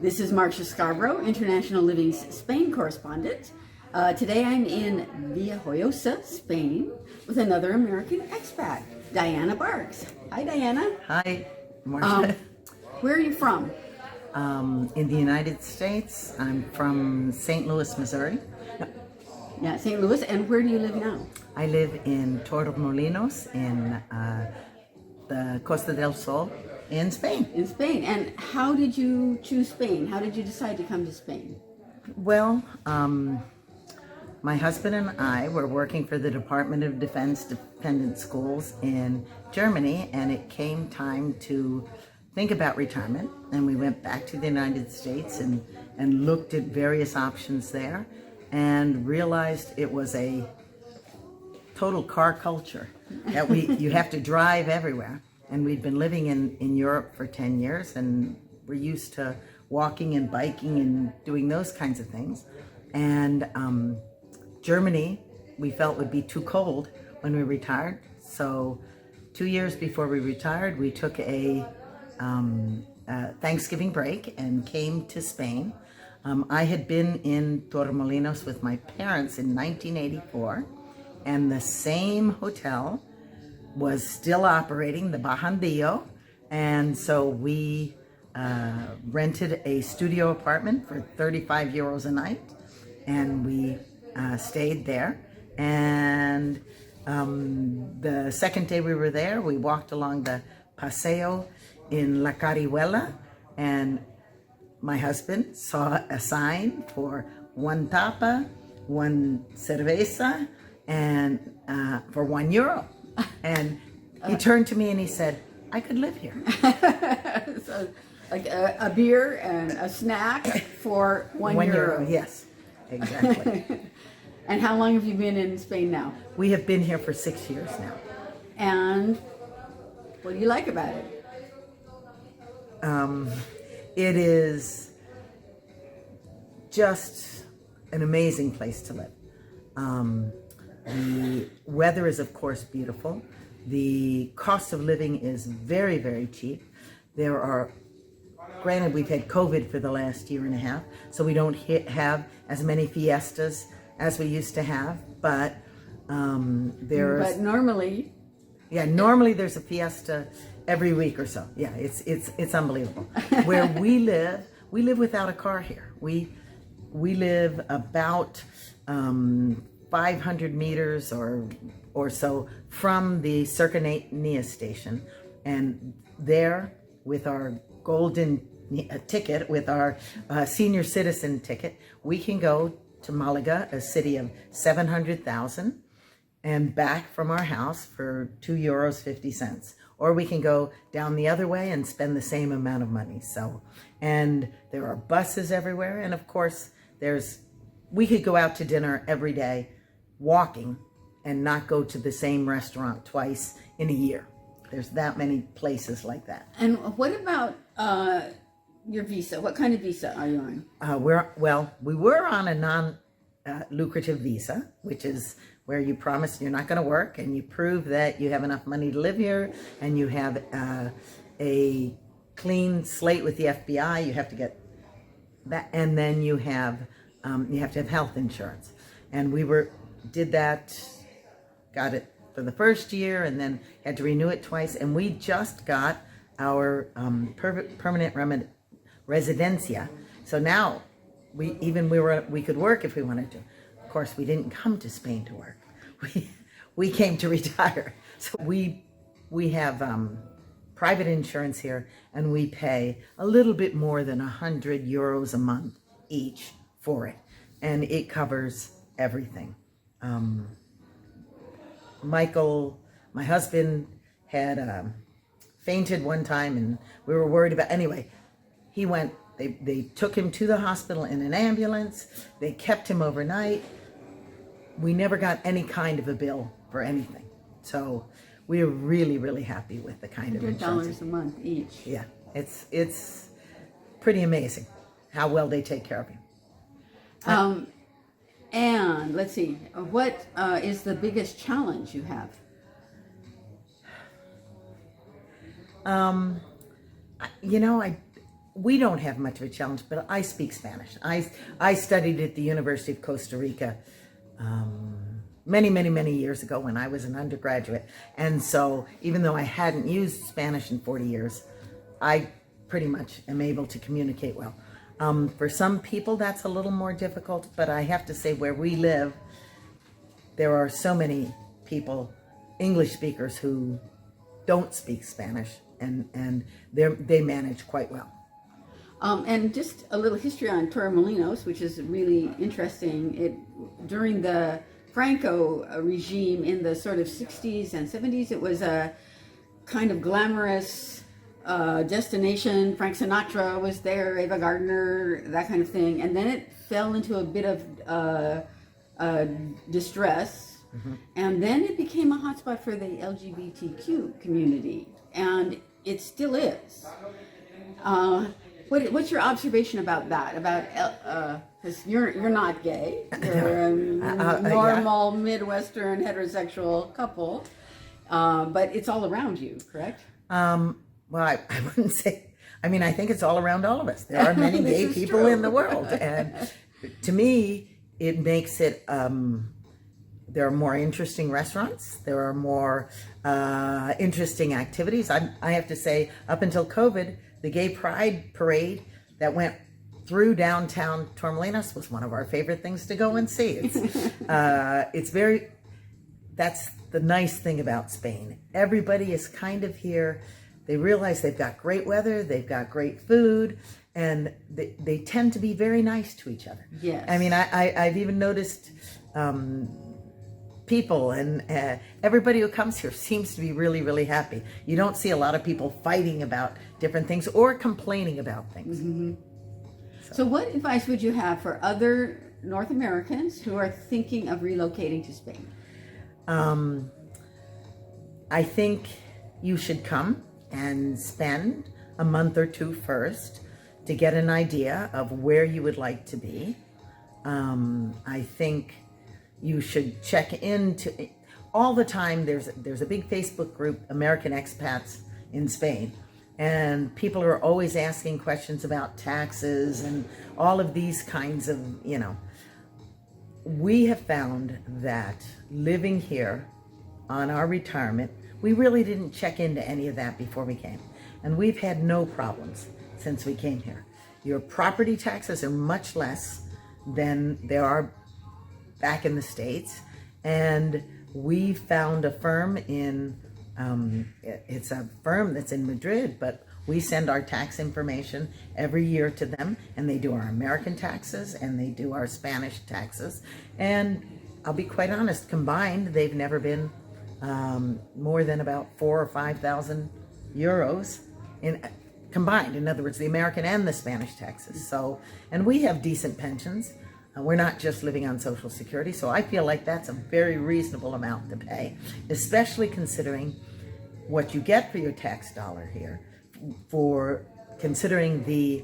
This is Marsha Scarbrough, International Living's Spain correspondent. Today I'm in Villajoyosa, Spain, with another American expat, Diana Barks. Hi, Diana. Hi, Marsha. Where are you from? In the United States, I'm from St. Louis, Missouri. Yeah, St. Louis. And where do you live now? I live in Torremolinos in the Costa del Sol in Spain. In Spain. And how did you choose Spain? How did you decide to come to Spain? Well, my husband and I were working for the Department of Defense dependent schools in Germany, and it came time to think about retirement, and we went back to the United States and looked at various options there and realized it was a total car culture that you have to drive everywhere. And we'd been living in Europe for 10 years, and we're used to walking and biking and doing those kinds of things. And Germany, we felt would be too cold when we retired. So 2 years before we retired, we took a Thanksgiving break and came to Spain. I had been in Torremolinos with my parents in 1984, and the same hotel was still operating, the Bajandillo, and so we rented a studio apartment for 35 euros a night, and we stayed there. And the second day we were there, we walked along the Paseo in La Carihuela, and my husband saw a sign for one tapa, one cerveza, and for €1. And he turned to me and he said, I could live here. So, like a beer and a snack for €1. Yes, exactly. And how long have you been in Spain now? We have been here for 6 years now. And what do you like about it? It is just an amazing place to live. The weather is, of course, beautiful. The cost of living is very, very cheap. There are, granted, we've had COVID for the last year and a half, so we don't have as many fiestas as we used to have, but there's... But normally... Yeah, normally there's a fiesta every week or so. Yeah, it's unbelievable. Where we live without a car here. We live about 500 meters or so from the Cercanía station, and there with our golden ticket, with our senior citizen ticket, we can go to Malaga, a city of 700,000, and back from our house for €2.50. Or we can go down the other way and spend the same amount of money. So, and there are buses everywhere, and of course we could go out to dinner every day walking and not go to the same restaurant twice in a year. There's that many places like that. And what about your visa? What kind of visa are you on? We were on a non-lucrative visa, which is where you promise you're not going to work and you prove that you have enough money to live here and you have a clean slate with the FBI. You have to get that, and then you have to have health insurance. And we did that, got it for the first year, and then had to renew it twice. And we just got our permanent residencia. So now we could work if we wanted to. Of course, we didn't come to Spain to work. We came to retire. So we have private insurance here, and we pay a little bit more than €100 a month each for it, and it covers everything. Michael, my husband, had fainted one time, and we were worried about. Anyway, he went. They took him to the hospital in an ambulance. They kept him overnight. We never got any kind of a bill for anything. So we are really, really happy with the kind of insurance. $100 a month each. Yeah, it's pretty amazing how well they take care of you. And let's see, what is the biggest challenge you have? we don't have much of a challenge, but I speak Spanish. I studied at the University of Costa Rica many years ago when I was an undergraduate. And so even though I hadn't used Spanish in 40 years, I pretty much am able to communicate well. For some people, that's a little more difficult, but I have to say where we live, there are so many people, English speakers, who don't speak Spanish, and they manage quite well. And just a little history on Torremolinos, which is really interesting. During the Franco regime in the sort of 60s and 70s, it was a kind of glamorous destination. Frank Sinatra was there, Ava Gardner, that kind of thing. And then it fell into a bit of distress. Mm-hmm. And then it became a hotspot for the LGBTQ community. And it still is. What's your observation about that? About because you're not gay. You're a normal Midwestern heterosexual couple, but it's all around you, correct? Well, I wouldn't say. I mean, I think it's all around all of us. There are many gay people in the world, and to me, it makes it. There are more interesting restaurants. There are more interesting activities. I have to say, up until COVID, the Gay Pride Parade that went through downtown Torremolinos was one of our favorite things to go and see. It's very. That's the nice thing about Spain. Everybody is kind of here. They realize they've got great weather, they've got great food, and they tend to be very nice to each other. Yes. I mean, I've even noticed people, and everybody who comes here seems to be really happy. You don't see a lot of people fighting about different things or complaining about things. Mm-hmm. So what advice would you have for other North Americans who are thinking of relocating to Spain? I think you should come and spend a month or two first to get an idea of where you would like to be. I think you should check into all the time. There's a big Facebook group, American Expats in Spain, and people are always asking questions about taxes and all of these kinds of, we have found that living here on our retirement, we really didn't check into any of that before we came. And we've had no problems since we came here. Your property taxes are much less than there are back in the States. And we found a firm it's a firm that's in Madrid, but we send our tax information every year to them, and they do our American taxes and they do our Spanish taxes. And I'll be quite honest, combined, they've never been more than about 4,000 or 5,000 euros combined. In other words, the American and the Spanish taxes. So, and we have decent pensions. We're not just living on Social Security. So I feel like that's a very reasonable amount to pay, especially considering what you get for your tax dollar here, for considering the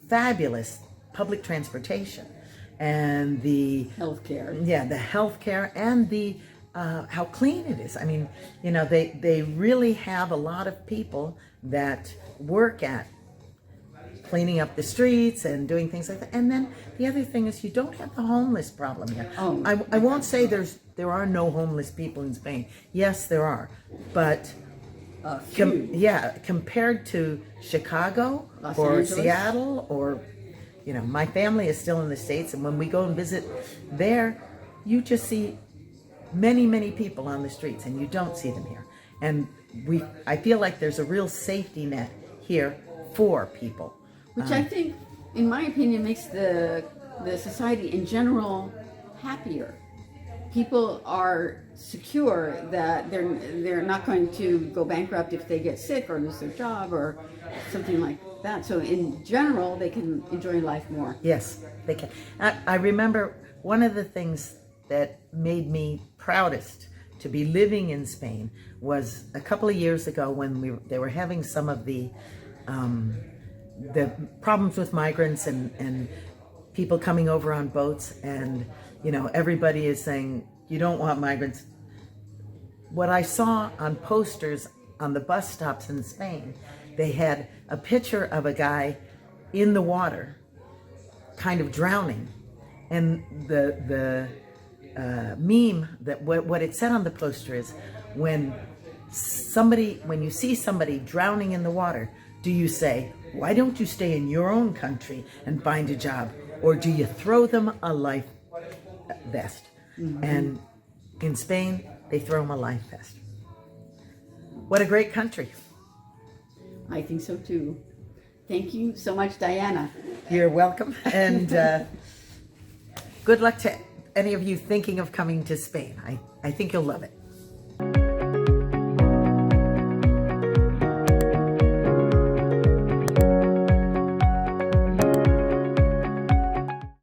fabulous public transportation and the healthcare. Yeah, the healthcare and the how clean it is. I mean, they really have a lot of people that work at cleaning up the streets and doing things like that. And then the other thing is you don't have the homeless problem here. Oh. I won't say there are no homeless people in Spain. Yes, there are. But compared to Chicago Los or Angeles. Seattle or, my family is still in the States, and when we go and visit there, you just see many people on the streets, and you don't see them here. And I feel like there's a real safety net here for people. Which I think, in my opinion, makes the society in general happier. People are secure that they're not going to go bankrupt if they get sick or lose their job or something like that. So in general, they can enjoy life more. Yes, they can. I remember one of the things that made me proudest to be living in Spain was a couple of years ago when they were having some of the problems with migrants and people coming over on boats, and everybody is saying you don't want migrants. What I saw on posters on the bus stops in Spain, they had a picture of a guy in the water, kind of drowning, and the meme that what it said on the poster is, when you see somebody drowning in the water, do you say, why don't you stay in your own country and find a job, or do you throw them a life vest? And in Spain, they throw them a life vest. What a great country. I think so too. Thank you so much, Diana. You're welcome. And good luck to any of you thinking of coming to Spain. I think you'll love it.